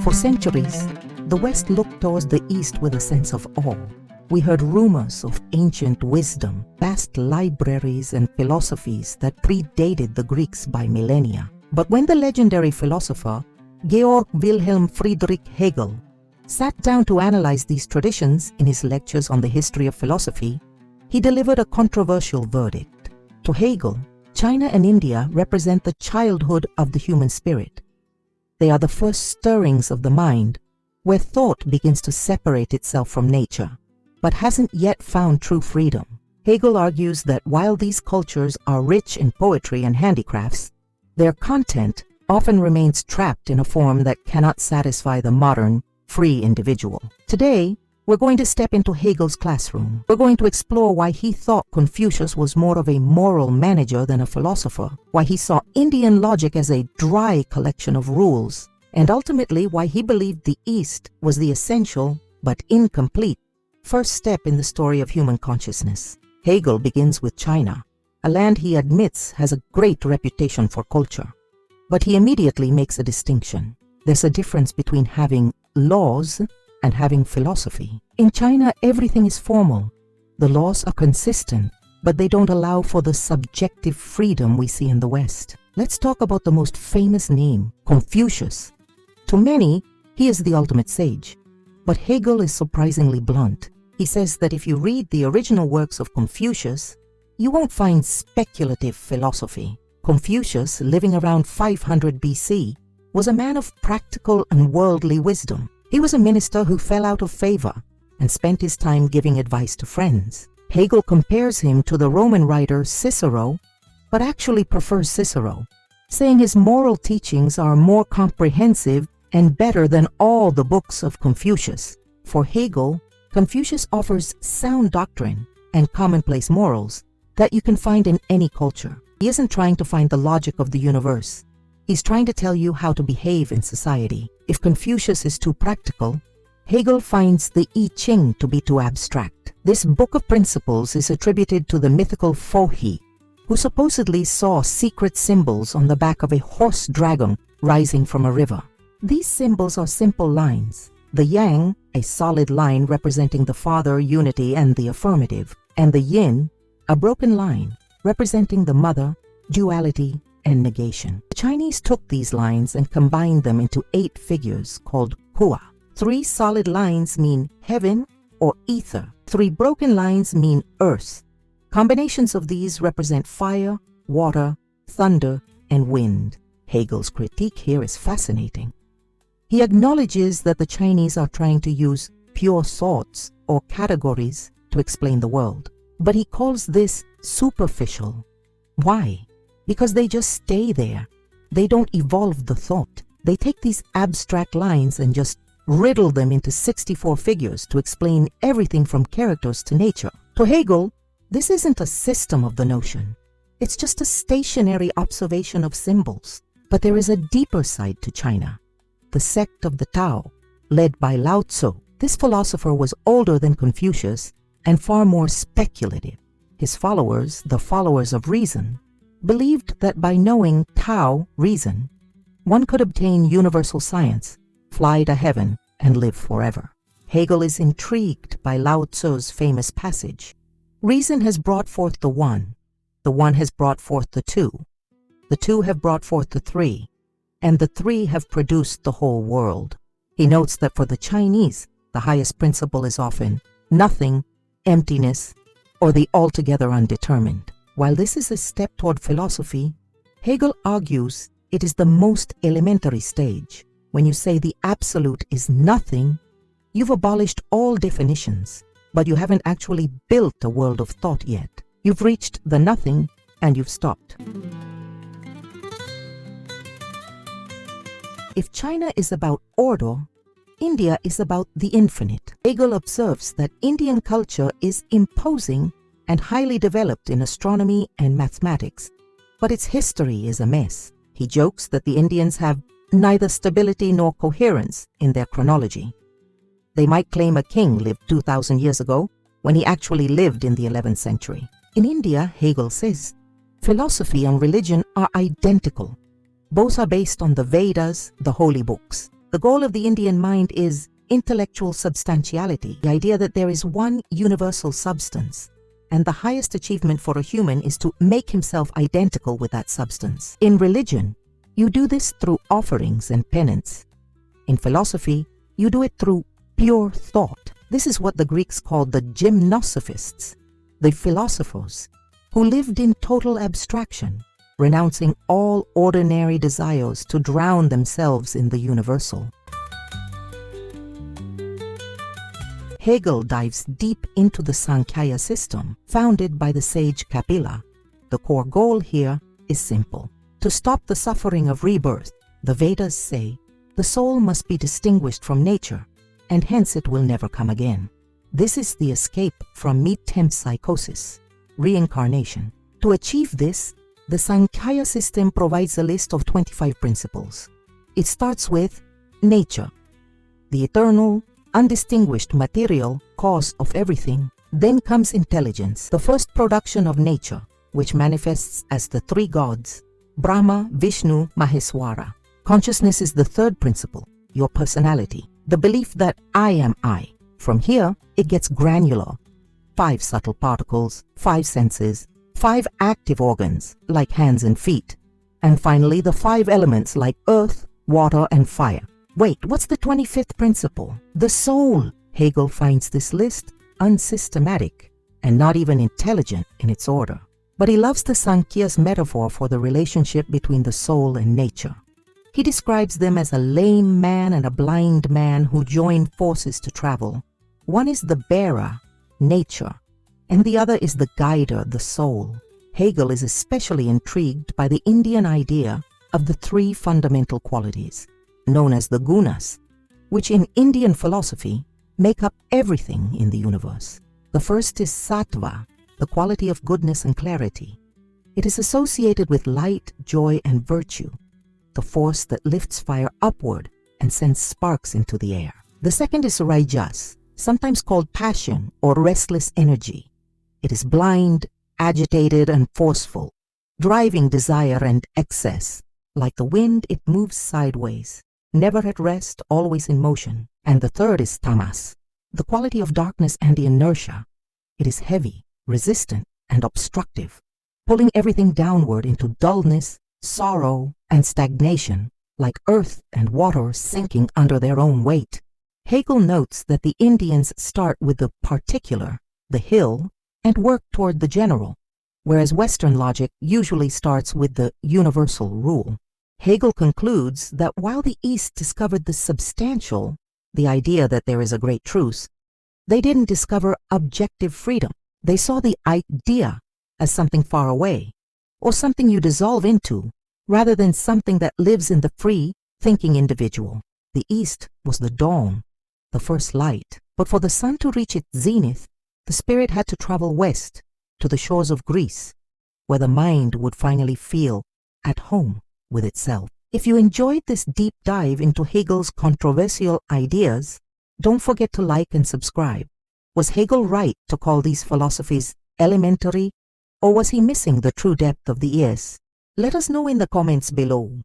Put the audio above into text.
For centuries, the West looked towards the East with a sense of awe. We heard rumors of ancient wisdom, vast libraries and philosophies that predated the Greeks by millennia. But when the legendary philosopher Georg Wilhelm Friedrich Hegel sat down to analyze these traditions in his lectures on the history of philosophy, he delivered a controversial verdict. To Hegel, China and India represent the childhood of the human spirit. They are the first stirrings of the mind, where thought begins to separate itself from nature, but hasn't yet found true freedom. Hegel argues that while these cultures are rich in poetry and handicrafts, their content often remains trapped in a form that cannot satisfy the modern, free individual. Today, we're going to step into Hegel's classroom. We're going to explore why he thought Confucius was more of a moral manager than a philosopher, why he saw Indian logic as a dry collection of rules, and ultimately why he believed the East was the essential but incomplete first step in the story of human consciousness. Hegel begins with China, a land he admits has a great reputation for culture. But he immediately makes a distinction. There's a difference between having laws and having philosophy. In China, everything is formal. The laws are consistent, but they don't allow for the subjective freedom we see in the West. Let's talk about the most famous name, Confucius. To many, he is the ultimate sage. But Hegel is surprisingly blunt. He says that if you read the original works of Confucius, you won't find speculative philosophy. Confucius, living around 500 BC, was a man of practical and worldly wisdom. He was a minister who fell out of favor and spent his time giving advice to friends. Hegel compares him to the Roman writer Cicero, but actually prefers Cicero, saying his moral teachings are more comprehensive and better than all the books of Confucius. For Hegel, Confucius offers sound doctrine and commonplace morals that you can find in any culture. He isn't trying to find the logic of the universe. He's trying to tell you how to behave in society. If Confucius is too practical, Hegel finds the I Ching to be too abstract. This book of principles is attributed to the mythical Fohi, who supposedly saw secret symbols on the back of a horse dragon rising from a river. These symbols are simple lines. The Yang, a solid line representing the father, unity, and the affirmative, and the Yin, a broken line representing the mother, duality, and negation. The Chinese took these lines and combined them into 8 figures called Hua. 3 solid lines mean heaven or ether. 3 broken lines mean earth. Combinations of these represent fire, water, thunder, and wind. Hegel's critique here is fascinating. He acknowledges that the Chinese are trying to use pure thoughts or categories to explain the world. But he calls this superficial. Why? Because they just stay there. They don't evolve the thought. They take these abstract lines and just riddle them into 64 figures to explain everything from characters to nature. To Hegel, this isn't a system of the notion. It's just a stationary observation of symbols. But there is a deeper side to China, the sect of the Tao, led by Lao Tzu. This philosopher was older than Confucius and far more speculative. His followers, the followers of reason, believed that by knowing Tao, reason, one could obtain universal science, fly to heaven, and live forever. Hegel is intrigued by Lao Tzu's famous passage, "Reason has brought forth the one has brought forth the two have brought forth the three, and the 3 have produced the whole world." He notes that for the Chinese, the highest principle is often nothing, emptiness, or the altogether undetermined. While this is a step toward philosophy, Hegel argues it is the most elementary stage. When you say the absolute is nothing, you've abolished all definitions, but you haven't actually built a world of thought yet. You've reached the nothing and you've stopped. If China is about order, India is about the infinite. Hegel observes that Indian culture is imposing and highly developed in astronomy and mathematics, but its history is a mess. He jokes that the Indians have neither stability nor coherence in their chronology. They might claim a king lived 2,000 years ago when he actually lived in the 11th century. In India, Hegel says, philosophy and religion are identical. Both are based on the Vedas, the holy books. The goal of the Indian mind is intellectual substantiality, the idea that there is one universal substance, and the highest achievement for a human is to make himself identical with that substance. In religion, you do this through offerings and penance. In philosophy, you do it through pure thought. This is what the Greeks called the gymnosophists, the philosophers, who lived in total abstraction, renouncing all ordinary desires to drown themselves in the universal. Hegel dives deep into the Sankhya system, founded by the sage Kapila. The core goal here is simple: to stop the suffering of rebirth. The Vedas say the soul must be distinguished from nature, and hence it will never come again. This is the escape from metempsychosis, reincarnation. To achieve this, the Sankhya system provides a list of 25 principles. It starts with nature, the eternal, undistinguished material cause of everything. Then comes intelligence, the first production of nature, which manifests as the three gods, Brahma, Vishnu, Maheswara. Consciousness is the third principle, your personality, the belief that I am I. From here, it gets granular. 5 subtle particles, 5 senses, 5 active organs, like hands and feet, and finally the 5 elements like earth, water, and fire. Wait, what's the 25th principle? The soul. Hegel finds this list unsystematic and not even intelligent in its order. But he loves the Sankhya's metaphor for the relationship between the soul and nature. He describes them as a lame man and a blind man who join forces to travel. One is the bearer, nature, and the other is the guider, the soul. Hegel is especially intrigued by the Indian idea of the 3 fundamental qualities, known as the gunas, which in Indian philosophy make up everything in the universe. The first is sattva, the quality of goodness and clarity. It is associated with light, joy, and virtue, the force that lifts fire upward and sends sparks into the air. The second is rajas, sometimes called passion or restless energy. It is blind, agitated, and forceful, driving desire and excess. Like the wind, it moves sideways, never at rest, always in motion. And the third is tamas, the quality of darkness and the inertia. It is heavy, resistant, and obstructive, pulling everything downward into dullness, sorrow, and stagnation, like earth and water sinking under their own weight. Hegel notes that the Indians start with the particular, the hill, and work toward the general, whereas Western logic usually starts with the universal rule. Hegel concludes that while the East discovered the substantial, the idea that there is a great truth, they didn't discover objective freedom. They saw the idea as something far away, or something you dissolve into, rather than something that lives in the free, thinking individual. The East was the dawn, the first light. But for the sun to reach its zenith, the spirit had to travel west, to the shores of Greece, where the mind would finally feel at home with itself. If you enjoyed this deep dive into Hegel's controversial ideas, don't forget to like and subscribe. Was Hegel right to call these philosophies elementary, or was he missing the true depth of the Es? Let us know in the comments below.